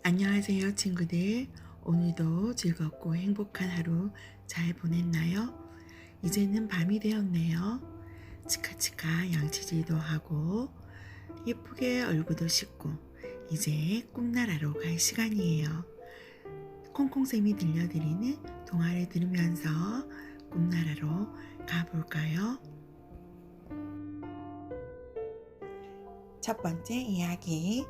안녕하세요, 친구들. 오늘도 즐겁고 행복한 하루 잘 보냈나요? 이제는 밤이 되었네요. 치카치카 양치질도 하고 예쁘게 얼굴도 씻고 이제 꿈나라로 갈 시간이에요. 콩콩쌤이 들려드리는 동화를 들으면서 꿈나라로 가볼까요? 첫 번째 이야기.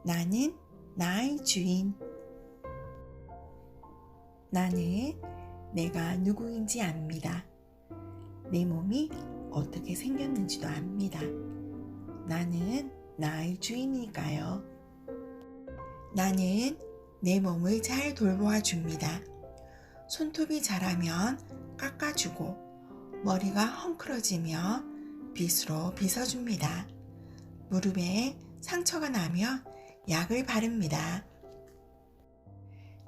나는 나의 주인. 나는 내가 누구인지 압니다. 내 몸이 어떻게 생겼는지도 압니다. 나는 나의 주인이니까요. 나는 내 몸을 잘 돌보아 줍니다. 손톱이 자라면 깎아주고 머리가 헝클어지며 빗으로 빗어줍니다. 무릎에 상처가 나면 약을 바릅니다.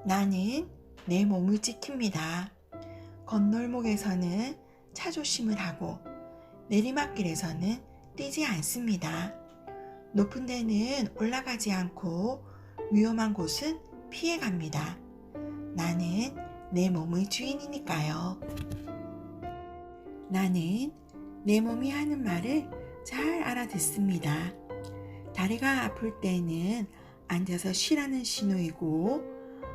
나는 내 몸을 지킵니다. 건널목에서는 차조심을 하고 내리막길에서는 뛰지 않습니다. 높은 데는 올라가지 않고 위험한 곳은 피해갑니다. 나는 내 몸의 주인이니까요. 나는 내 몸이 하는 말을 잘 알아듣습니다. 다리가 아플 때는 앉아서 쉬라는 신호이고,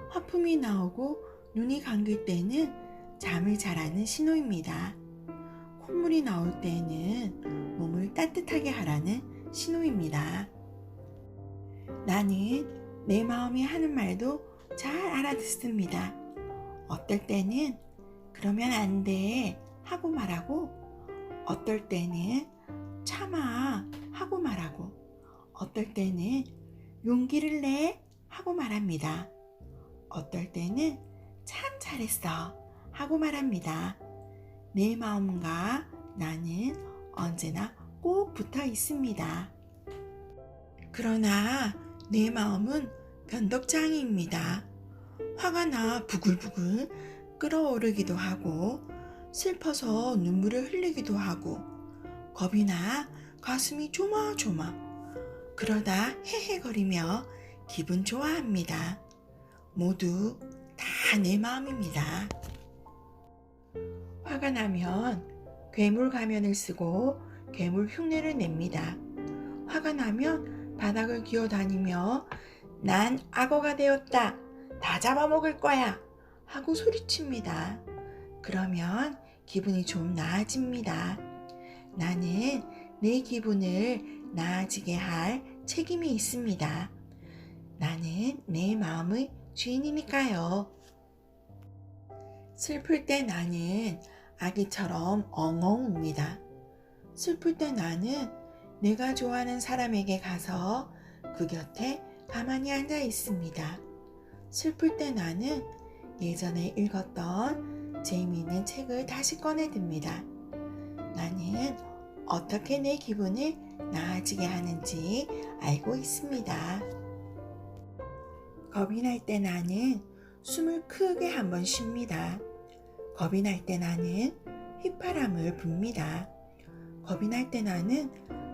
하품이 나오고 눈이 감길 때는 잠을 자라는 신호입니다. 콧물이 나올 때는 몸을 따뜻하게 하라는 신호입니다. 나는 내 마음이 하는 말도 잘 알아듣습니다. 어떨 때는 그러면 안 돼 하고 말하고, 어떨 때는 참아 하고 말하고, 어떨 때는 용기를 내 하고 말합니다. 어떨 때는 참 잘했어 하고 말합니다. 내 마음과 나는 언제나 꼭 붙어 있습니다. 그러나 내 마음은 변덕장애입니다. 화가 나 부글부글 끓어오르기도 하고, 슬퍼서 눈물을 흘리기도 하고, 겁이 나 가슴이 조마조마, 그러다 헤헤거리며 기분 좋아합니다. 모두 다 내 마음입니다. 화가 나면 괴물 가면을 쓰고 괴물 흉내를 냅니다. 화가 나면 바닥을 기어다니며 난 악어가 되었다, 다 잡아먹을 거야 하고 소리칩니다. 그러면 기분이 좀 나아집니다. 나는 내 기분을 나아지게 할 책임이 있습니다. 나는 내 마음의 주인이니까요. 슬플 때 나는 아기처럼 엉엉 웁니다. 슬플 때 나는 내가 좋아하는 사람에게 가서 그 곁에 가만히 앉아 있습니다. 슬플 때 나는 예전에 읽었던 재미있는 책을 다시 꺼내듭니다. 나는 어떻게 내 기분을 나아지게 하는지 알고 있습니다. 겁이 날 때 나는 숨을 크게 한번 쉽니다. 겁이 날 때 나는 휘파람을 붑니다. 겁이 날 때 나는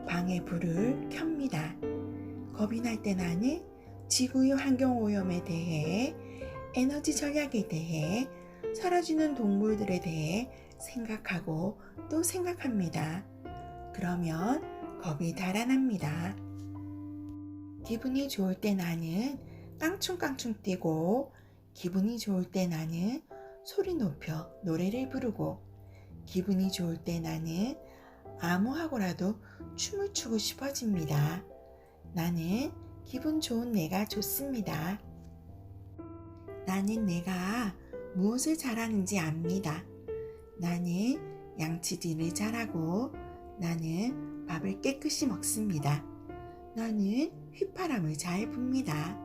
방에 불을 켭니다. 겁이 날 때 나는 지구의 환경오염에 대해, 에너지 절약에 대해, 사라지는 동물들에 대해 생각하고 또 생각합니다. 그러면 겁이 달아납니다. 기분이 좋을 때 나는 깡충깡충 뛰고, 기분이 좋을 때 나는 소리 높여 노래를 부르고, 기분이 좋을 때 나는 아무하고라도 춤을 추고 싶어집니다. 나는 기분 좋은 내가 좋습니다. 나는 내가 무엇을 잘하는지 압니다. 나는 양치질을 잘하고, 나는 밥을 깨끗이 먹습니다. 나는 휘파람을 잘 붑니다.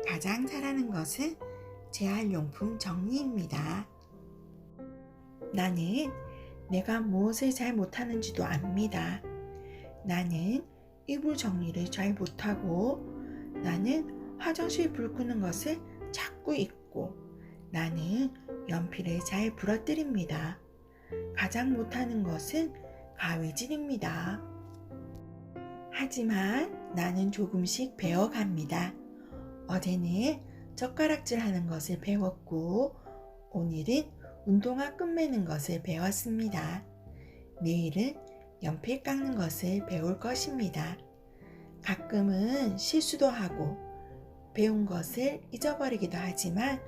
가장 잘하는 것은 재활용품 정리입니다. 나는 내가 무엇을 잘 못하는지도 압니다. 나는 이불 정리를 잘 못하고, 나는 화장실 불 끄는 것을 자꾸 잊고, 나는 연필을 잘 부러뜨립니다. 가장 못하는 것은 가위질입니다. 하지만 나는 조금씩 배워갑니다. 어제는 젓가락질 하는 것을 배웠고 오늘은 운동화 끈매는 것을 배웠습니다. 내일은 연필 깎는 것을 배울 것입니다. 가끔은 실수도 하고 배운 것을 잊어버리기도 하지만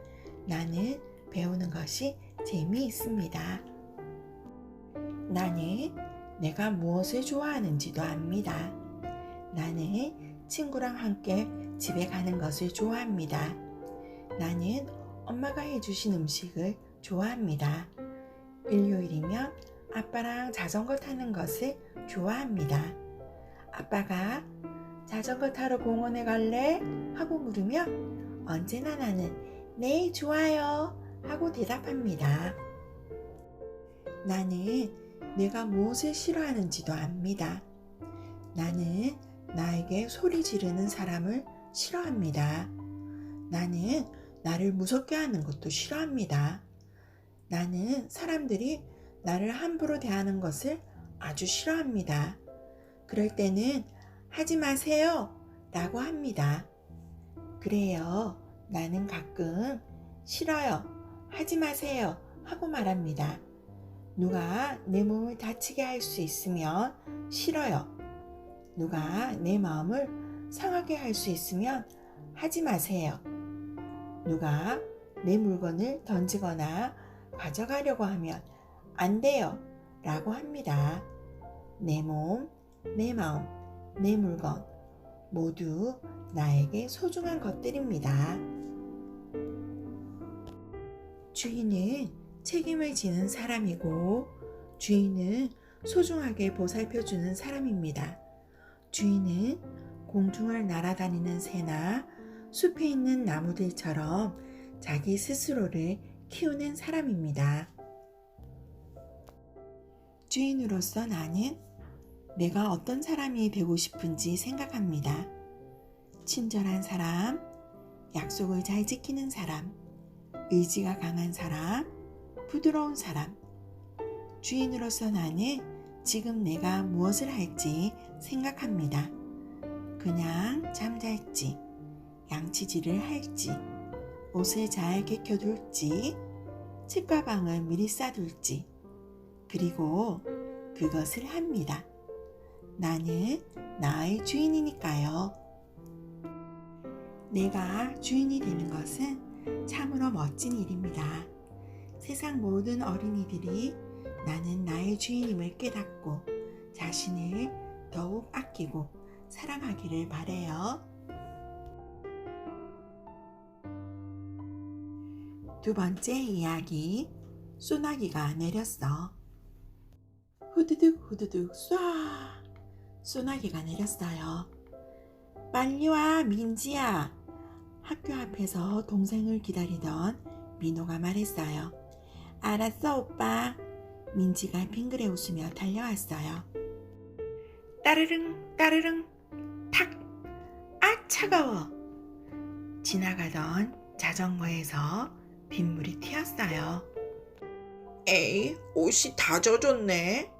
나는 배우는 것이 재미있습니다. 나는 내가 무엇을 좋아하는지도 압니다. 나는 친구랑 함께 집에 가는 것을 좋아합니다. 나는 엄마가 해주신 음식을 좋아합니다. 일요일이면 아빠랑 자전거 타는 것을 좋아합니다. 아빠가 자전거 타러 공원에 갈래? 하고 물으면 언제나 나는 네, 좋아요 하고 대답합니다. 나는 내가 무엇을 싫어하는지도 압니다. 나는 나에게 소리 지르는 사람을 싫어합니다. 나는 나를 무섭게 하는 것도 싫어합니다. 나는 사람들이 나를 함부로 대하는 것을 아주 싫어합니다. 그럴 때는 하지 마세요 라고 합니다. 그래요. 나는 가끔 싫어요. 하지 마세요 하고 말합니다. 누가 내 몸을 다치게 할 수 있으면 싫어요. 누가 내 마음을 상하게 할 수 있으면 하지 마세요. 누가 내 물건을 던지거나 가져가려고 하면 안 돼요 라고 합니다. 내 몸, 내 마음, 내 물건 모두 나에게 소중한 것들입니다. 주인은 책임을 지는 사람이고 주인은 소중하게 보살펴주는 사람입니다. 주인은 공중을 날아다니는 새나 숲에 있는 나무들처럼 자기 스스로를 키우는 사람입니다. 주인으로서 나는 내가 어떤 사람이 되고 싶은지 생각합니다. 친절한 사람, 약속을 잘 지키는 사람, 의지가 강한 사람, 부드러운 사람. 주인으로서 나는 지금 내가 무엇을 할지 생각합니다. 그냥 잠잘지, 양치질을 할지, 옷을 잘 개켜둘지, 책가방을 미리 싸둘지, 그리고 그것을 합니다. 나는 나의 주인이니까요. 내가 주인이 되는 것은 참으로 멋진 일입니다. 세상 모든 어린이들이 나는 나의 주인임을 깨닫고 자신을 더욱 아끼고 사랑하기를 바라요. 두 번째 이야기, 소나기가 내렸어. 후두둑 후두둑 쏴! 소나기가 내렸어요. 빨리 와, 민지야. 학교 앞에서 동생을 기다리던 민호가 말했어요. 알았어, 오빠. 민지가 빙그레 웃으며 달려왔어요. 따르릉 따르릉 탁! 아, 차가워! 지나가던 자전거에서 빗물이 튀었어요. 에이, 옷이 다 젖었네.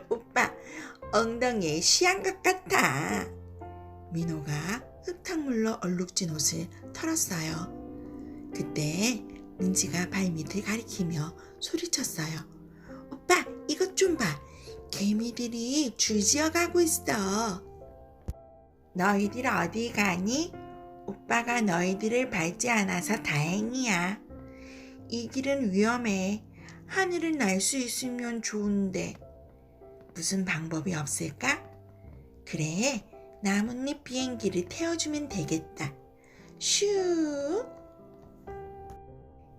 오빠, 엉덩이에 시한것 같아. 민호가 흙탕물로 얼룩진 옷을 털었어요. 그때 민지가 발밑을 가리키며 소리쳤어요. 오빠, 이것 좀 봐. 개미들이 줄지어 가고 있어. 너희들 어디 가니? 오빠가 너희들을 밟지 않아서 다행이야. 이 길은 위험해. 하늘을 날 수 있으면 좋은데. 무슨 방법이 없을까? 그래, 나뭇잎 비행기를 태워주면 되겠다. 슈!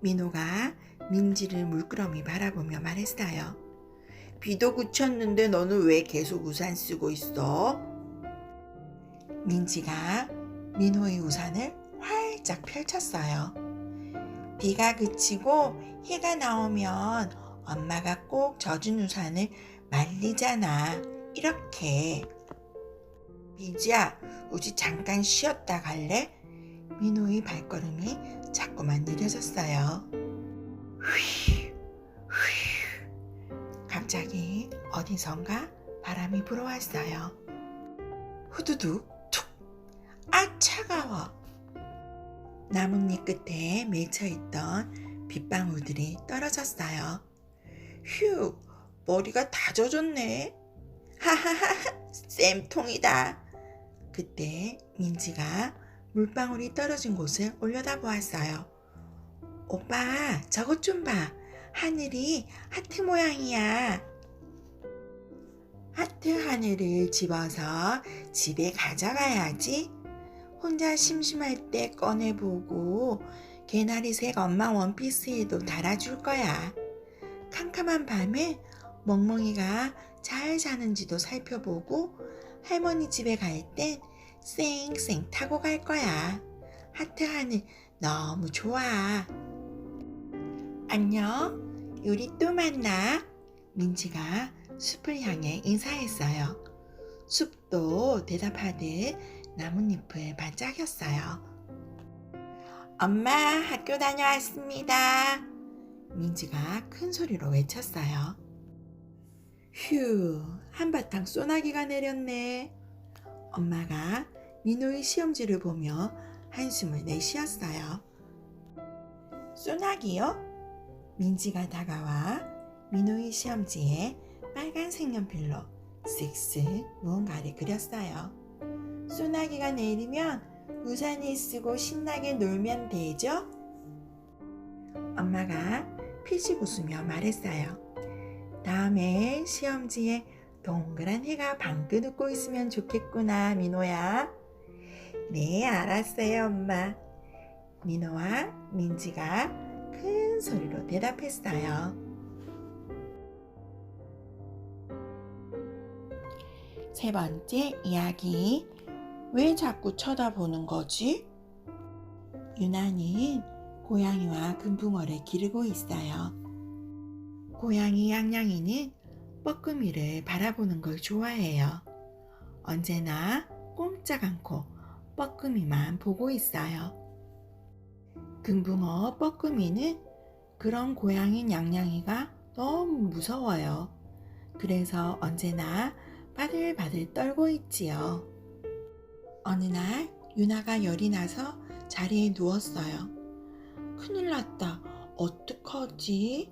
민호가 민지를 물끄러미 바라보며 말했어요. 비도 그쳤는데 너는 왜 계속 우산 쓰고 있어? 민지가 민호의 우산을 활짝 펼쳤어요. 비가 그치고 해가 나오면 엄마가 꼭 젖은 우산을 말리잖아. 이렇게. 민지야, 우리 잠깐 쉬었다 갈래? 민호의 발걸음이 자꾸만 느려졌어요. 갑자기 어디선가 바람이 불어왔어요. 후두둑 툭! 아, 차가워. 무서워. 나뭇잎 끝에 맺혀있던 빗방울들이 떨어졌어요. 휴, 머리가 다 젖었네. 하하하, 쌤통이다. 그때 민지가 물방울이 떨어진 곳을 올려다보았어요. 오빠, 저것 좀 봐. 하늘이 하트 모양이야. 하트 하늘을 집어서 집에 가져가야지. 혼자 심심할 때 꺼내보고 개나리색 엄마 원피스에도 달아줄 거야. 캄캄한 밤에 멍멍이가 잘 자는지도 살펴보고 할머니 집에 갈 땐 쌩쌩 타고 갈 거야. 하트 하늘 너무 좋아. 안녕, 우리 또 만나. 민지가 숲을 향해 인사했어요. 숲도 대답하듯 나뭇잎을 반짝였어요. 엄마, 학교 다녀왔습니다. 민지가 큰 소리로 외쳤어요. 휴, 한바탕 소나기가 내렸네. 엄마가 민호의 시험지를 보며 한숨을 내쉬었어요. 소나기요? 민지가 다가와 민호의 시험지에 빨간 색연필로 쓱쓱 무언가를 그렸어요. 소나기가 내리면 우산을 쓰고 신나게 놀면 되죠? 엄마가 피식 웃으며 말했어요. 다음에 시험지에 동그란 해가 방긋 웃고 있으면 좋겠구나, 민호야. 네, 알았어요, 엄마. 민호와 민지가 큰 소리로 대답했어요. 세 번째 이야기. 왜 자꾸 쳐다보는 거지? 유나는 고양이와 금붕어를 기르고 있어요. 고양이 양양이는 뻐끔이를 바라보는 걸 좋아해요. 언제나 꼼짝 않고 뻐끔이만 보고 있어요. 금붕어 뻐끔이는 그런 고양이 양양이가 너무 무서워요. 그래서 언제나 바들바들 떨고 있지요. 어느 날 유나가 열이 나서 자리에 누웠어요. 큰일 났다. 어떡하지?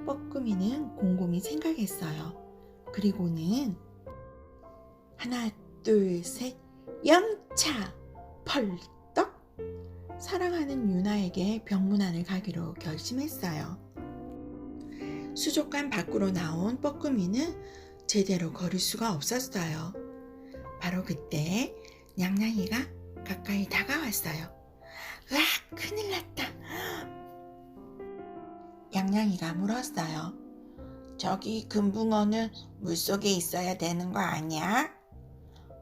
뻐끔이는 곰곰이 생각했어요. 그리고는 하나, 둘, 셋, 영차! 펄떡! 사랑하는 유나에게 병문안을 가기로 결심했어요. 수족관 밖으로 나온 뻐끔이는 제대로 걸을 수가 없었어요. 바로 그때 냥냥이가 가까이 다가왔어요. 으악, 큰일 났다. 냥냥이가 물었어요. 저기 금붕어는 물속에 있어야 되는 거 아니야?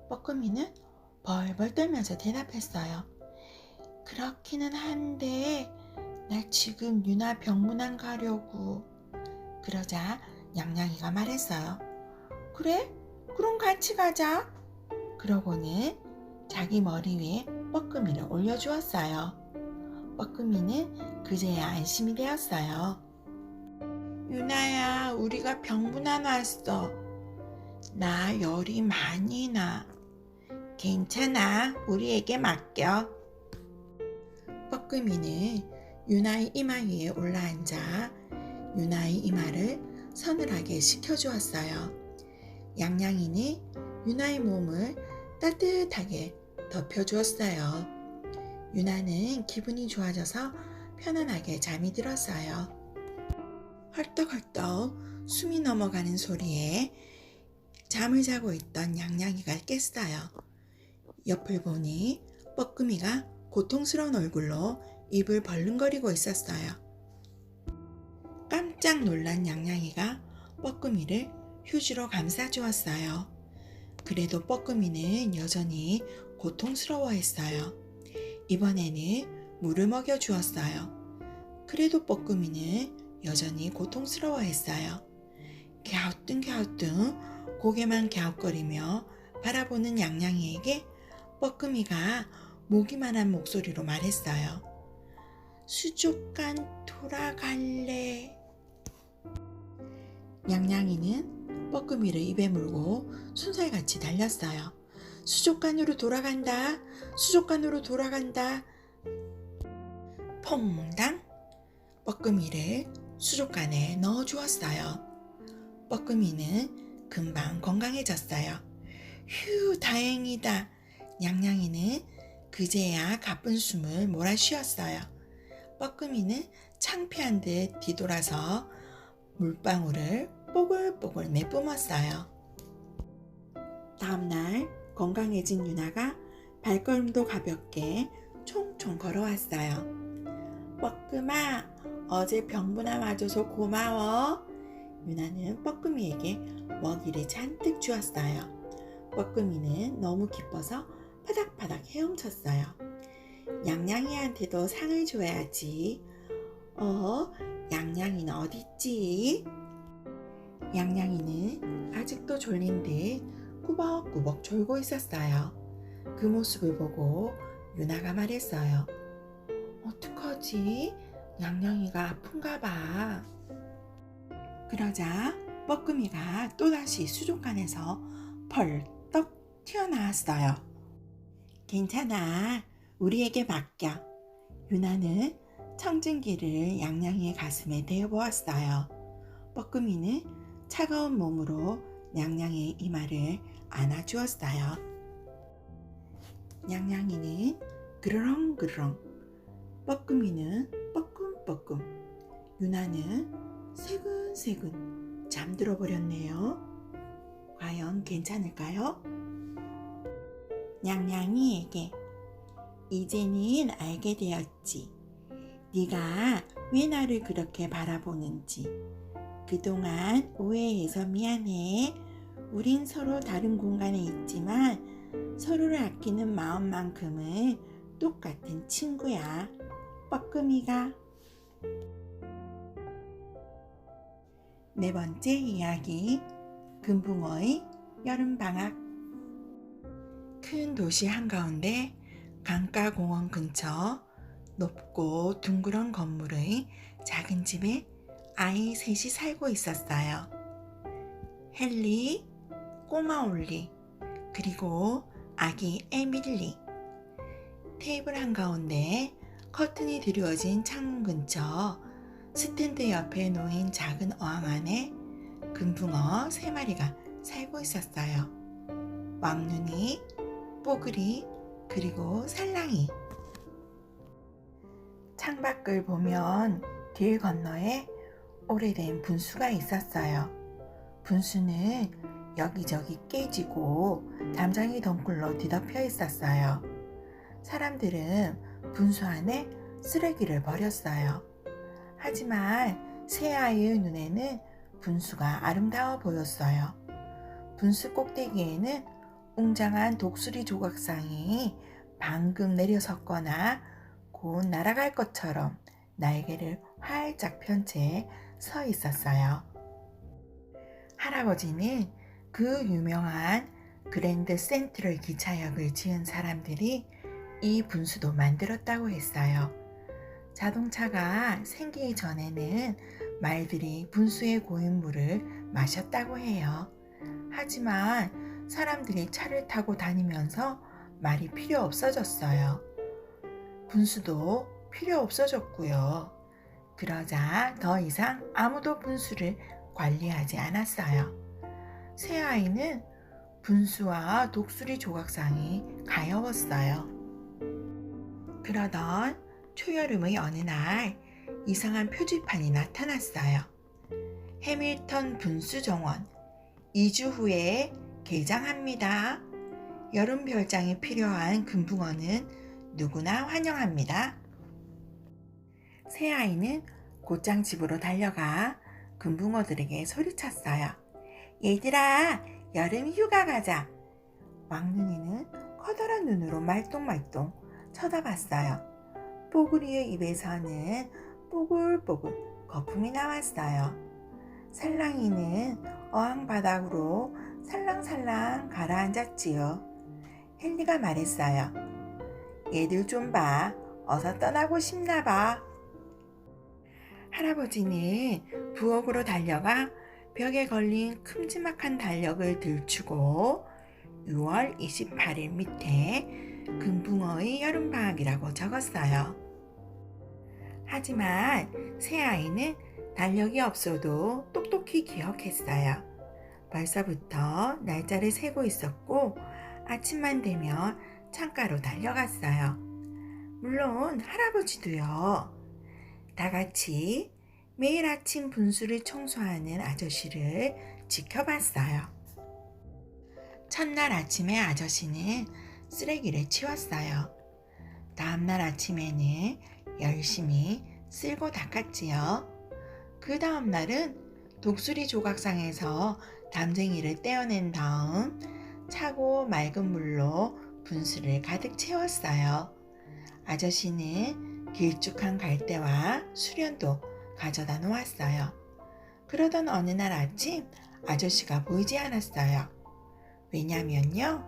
뻐끔이는 벌벌 떨면서 대답했어요. 그렇기는 한데 나 지금 유나 병문안 가려고. 그러자 냥냥이가 말했어요. 그래? 그럼 같이 가자. 그러고는 자기 머리 위에 뻐끔이를 올려주었어요. 뻐끔이는 그제야 안심이 되었어요. 유나야, 우리가 병문안 왔어. 나 열이 많이 나. 괜찮아, 우리에게 맡겨. 뻐끔이는 유나의 이마 위에 올라앉아 유나의 이마를 서늘하게 식혀주었어요. 양양이는 유나의 몸을 따뜻하게 덮여주었어요. 유나는 기분이 좋아져서 편안하게 잠이 들었어요. 헐떡헐떡 숨이 넘어가는 소리에 잠을 자고 있던 양양이가 깼어요. 옆을 보니 뻐끔이가 고통스러운 얼굴로 입을 벌렁거리고 있었어요. 깜짝 놀란 양양이가 뻐끔이를 휴지로 감싸주었어요. 그래도 뻐끔이는 여전히 고통스러워했어요. 이번에는 물을 먹여주었어요. 그래도 뻐끔이는 여전히 고통스러워했어요. 갸우뚱갸우뚱 고개만 갸웃거리며 바라보는 양양이에게 뻐끔이가 모기만한 목소리로 말했어요. 수족관 돌아갈래. 양양이는 뻐끔이를 입에 물고 순살같이 달렸어요. 수족관으로 돌아간다. 수족관으로 돌아간다. 퐁당! 뻐끔이를 수족관에 넣어주었어요. 뻐끔이는 금방 건강해졌어요. 휴, 다행이다. 냥냥이는 그제야 가쁜 숨을 몰아쉬었어요. 뻐끔이는 창피한 듯 뒤돌아서 물방울을 뽀글뽀글 내뿜었어요. 다음날 건강해진 유나가 발걸음도 가볍게 총총 걸어왔어요. 뻐끔아, 어제 병문안 와줘서 고마워. 유나는 뻐끔이에게 먹이를 잔뜩 주었어요. 뻐끔이는 너무 기뻐서 파닥파닥 헤엄쳤어요. 냥냥이한테도 상을 줘야지. 냥냥이는 어딨지? 냥냥이는 아직도 졸린 듯 꾸벅꾸벅 졸고 있었어요. 그 모습을 보고 유나가 말했어요. 어떡하지? 냥냥이가 아픈가 봐. 그러자 뻐끔이가 또다시 수족관에서 펄떡 튀어나왔어요. 괜찮아. 우리에게 맡겨. 유나는 청진기를 냥냥이의 가슴에 대어보았어요. 뻐끔이는 차가운 몸으로 냥냥이의 이마를 안아주었어요. 냥냥이는 그르렁그르렁, 뻐끔이는 뻐끔뻐끔, 유나는 세근세근 잠들어 버렸네요. 과연 괜찮을까요? 냥냥이에게 이제는 알게 되었지. 네가 왜 나를 그렇게 바라보는지. 그동안 오해해서 미안해. 우린 서로 다른 공간에 있지만 서로를 아끼는 마음만큼은 똑같은 친구야. 뻐끔이가. 네 번째 이야기, 금붕어의 여름방학. 큰 도시 한가운데 강가공원 근처 높고 둥그런 건물의 작은 집에 아이 셋이 살고 있었어요. 헨리, 꼬마 올리, 그리고 아기 에밀리. 테이블 한가운데 커튼이 드리워진 창문 근처 스탠드 옆에 놓인 작은 어항 안에 금붕어 3마리가 살고 있었어요. 왕눈이, 뽀글이, 그리고 살랑이. 창밖을 보면 길 건너에 오래된 분수가 있었어요. 분수는 여기저기 깨지고 담장이 덩굴로 뒤덮여 있었어요. 사람들은 분수 안에 쓰레기를 버렸어요. 하지만 새아이의 눈에는 분수가 아름다워 보였어요. 분수 꼭대기에는 웅장한 독수리 조각상이 방금 내려섰거나 곧 날아갈 것처럼 날개를 활짝 편 채 서 있었어요. 할아버지는 그 유명한 그랜드 센트럴 기차역을 지은 사람들이 이 분수도 만들었다고 했어요. 자동차가 생기기 전에는 말들이 분수에 고인 물을 마셨다고 해요. 하지만 사람들이 차를 타고 다니면서 말이 필요 없어졌어요. 분수도 필요 없어졌고요. 그러자 더 이상 아무도 분수를 관리하지 않았어요. 새아이는 분수와 독수리 조각상이 가여웠어요. 그러던 초여름의 어느 날 이상한 표지판이 나타났어요. 해밀턴 분수정원 2주 후에 개장합니다. 여름 별장이 필요한 금붕어는 누구나 환영합니다. 새아이는 곧장 집으로 달려가 금붕어들에게 소리쳤어요. 얘들아, 여름 휴가 가자. 왕눈이는 커다란 눈으로 말똥말똥 쳐다봤어요. 뽀글이의 입에서는 뽀글뽀글 거품이 나왔어요. 살랑이는 어항 바닥으로 살랑살랑 가라앉았지요. 헨리가 말했어요. 얘들 좀 봐. 어서 떠나고 싶나 봐. 할아버지는 부엌으로 달려가 벽에 걸린 큼지막한 달력을 들추고 6월 28일 밑에 금붕어의 여름방학이라고 적었어요. 하지만 새아이는 달력이 없어도 똑똑히 기억했어요. 벌써부터 날짜를 세고 있었고 아침만 되면 창가로 달려갔어요. 물론 할아버지도요. 다 같이 매일 아침 분수를 청소하는 아저씨를 지켜봤어요. 첫날 아침에 아저씨는 쓰레기를 치웠어요. 다음날 아침에는 열심히 쓸고 닦았지요. 그 다음날은 독수리 조각상에서 담쟁이를 떼어낸 다음 차고 맑은 물로 분수를 가득 채웠어요. 아저씨는 길쭉한 갈대와 수련도 가져다 놓았어요. 그러던 어느 날 아침 아저씨가 보이지 않았어요. 왜냐면요,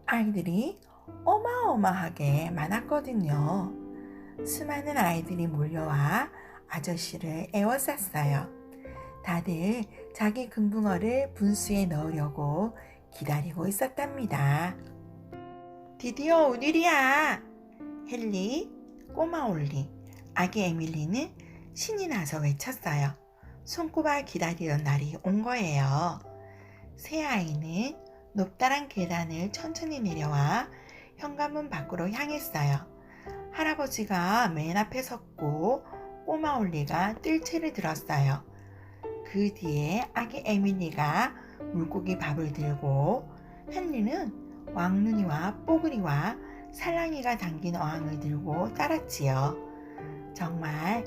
아이들이 어마어마하게 많았거든요. 수많은 아이들이 몰려와 아저씨를 에워쌌어요. 다들 자기 금붕어를 분수에 넣으려고 기다리고 있었답니다. 드디어 오늘이야! 헨리, 꼬마 올리, 아기 에밀리는 신이 나서 외쳤어요. 손꼽아 기다리던 날이 온 거예요. 새 아이는 높다란 계단을 천천히 내려와 현관문 밖으로 향했어요. 할아버지가 맨 앞에 섰고 꼬마 올리가 뜰채를 들었어요. 그 뒤에 아기 에밀리가 물고기 밥을 들고 헨리는 왕눈이와 뽀글이와 살랑이가 담긴 어항을 들고 따랐지요. 정말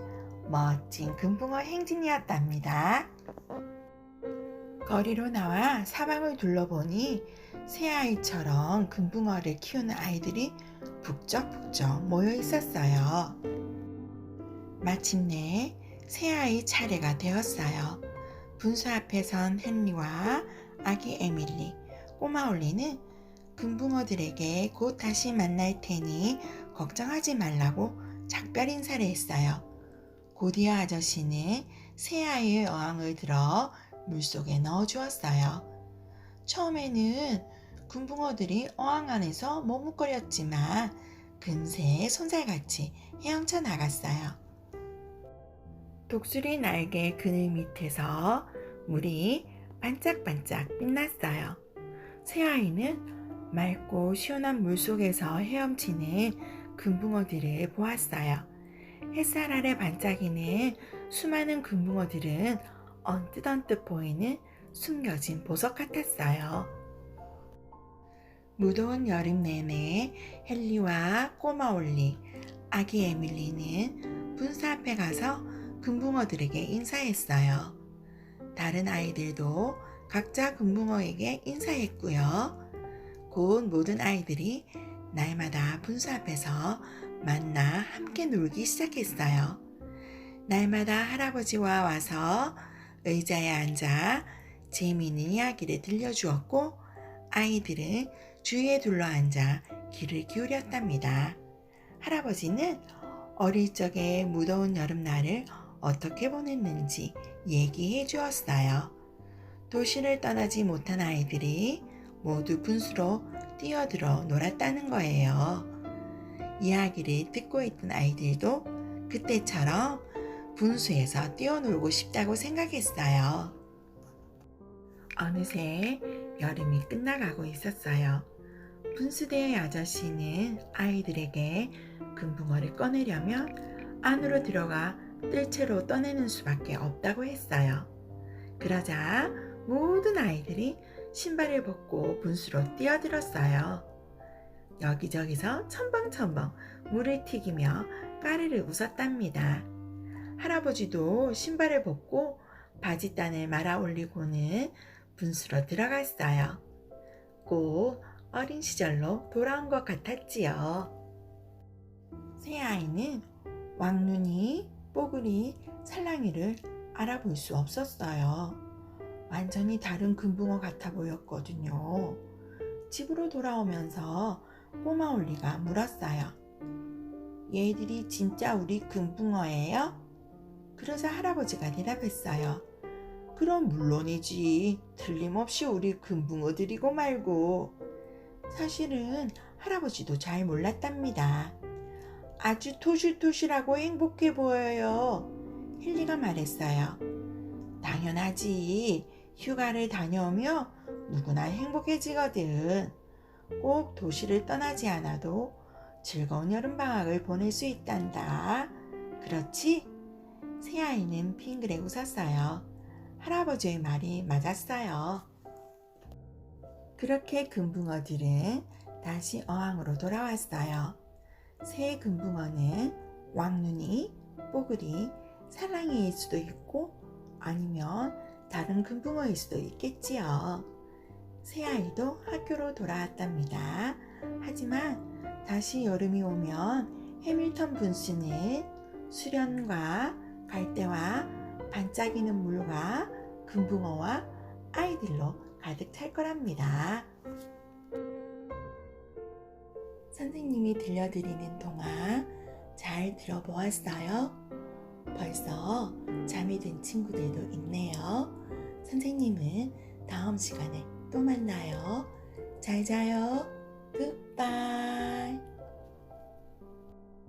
멋진 금붕어 행진이었답니다. 거리로 나와 사방을 둘러보니 새아이처럼 금붕어를 키우는 아이들이 북적북적 모여 있었어요. 마침내 새아이 차례가 되었어요. 분수 앞에 선 헨리와 아기 에밀리, 꼬마 올리는 금붕어들에게 곧 다시 만날 테니 걱정하지 말라고 작별 인사를 했어요. 곧이어 아저씨는 새아이의 어항을 들어 물속에 넣어주었어요. 처음에는 금붕어들이 어항 안에서 머뭇거렸지만 금세 손살같이 헤엄쳐 나갔어요. 독수리 날개 그늘 밑에서 물이 반짝반짝 빛났어요. 새아이는 맑고 시원한 물속에서 헤엄치는 금붕어들을 보았어요. 햇살 아래 반짝이는 수많은 금붕어들은 언뜻언뜻 보이는 숨겨진 보석 같았어요. 무더운 여름 내내 헨리와 꼬마 올리, 아기 에밀리는 분수 앞에 가서 금붕어들에게 인사했어요. 다른 아이들도 각자 금붕어에게 인사했고요. 곧 모든 아이들이 날마다 분수 앞에서 만나 함께 놀기 시작했어요. 날마다 할아버지와 와서 의자에 앉아 재미있는 이야기를 들려주었고 아이들은 주위에 둘러앉아 귀를 기울였답니다. 할아버지는 어릴 적에 무더운 여름날을 어떻게 보냈는지 얘기해 주었어요. 도시를 떠나지 못한 아이들이 모두 분수로 뛰어들어 놀았다는 거예요. 이야기를 듣고 있던 아이들도 그때처럼 분수에서 뛰어놀고 싶다고 생각했어요. 어느새 여름이 끝나가고 있었어요. 분수대의 아저씨는 아이들에게 금붕어를 꺼내려면 안으로 들어가 뜰채로 떠내는 수밖에 없다고 했어요. 그러자 모든 아이들이 신발을 벗고 분수로 뛰어들었어요. 여기저기서 첨벙첨벙 물을 튀기며 까르르 웃었답니다. 할아버지도 신발을 벗고 바지단을 말아 올리고는 분수로 들어갔어요. 꼭 어린 시절로 돌아온 것 같았지요. 새아이는 왕눈이, 뽀글이, 살랑이를 알아볼 수 없었어요. 완전히 다른 금붕어 같아 보였거든요. 집으로 돌아오면서 꼬마 올리가 물었어요. 얘들이 진짜 우리 금붕어예요? 그러자 할아버지가 대답했어요. 그럼 물론이지. 틀림없이 우리 금붕어들이고 말고. 사실은 할아버지도 잘 몰랐답니다. 아주 토실토실하고 행복해 보여요. 헨리가 말했어요. 당연하지. 휴가를 다녀오며 누구나 행복해지거든. 꼭 도시를 떠나지 않아도 즐거운 여름방학을 보낼 수 있단다. 그렇지? 새아이는 빙그레 웃었어요. 할아버지의 말이 맞았어요. 그렇게 금붕어들은 다시 어항으로 돌아왔어요. 새 금붕어는 왕눈이, 뽀글이, 살랑이일 수도 있고 아니면 다른 금붕어일 수도 있겠지요. 새아이도 학교로 돌아왔답니다. 하지만 다시 여름이 오면 해밀턴 분수는 수련과 갈대와 반짝이는 물과 금붕어와 아이들로 가득 찰 거랍니다. 선생님이 들려드리는 동화 잘 들어보았어요? 벌써 잠이 든 친구들도 있네요. 선생님은 다음 시간에 또 만나요. 잘 자요. 굿바이.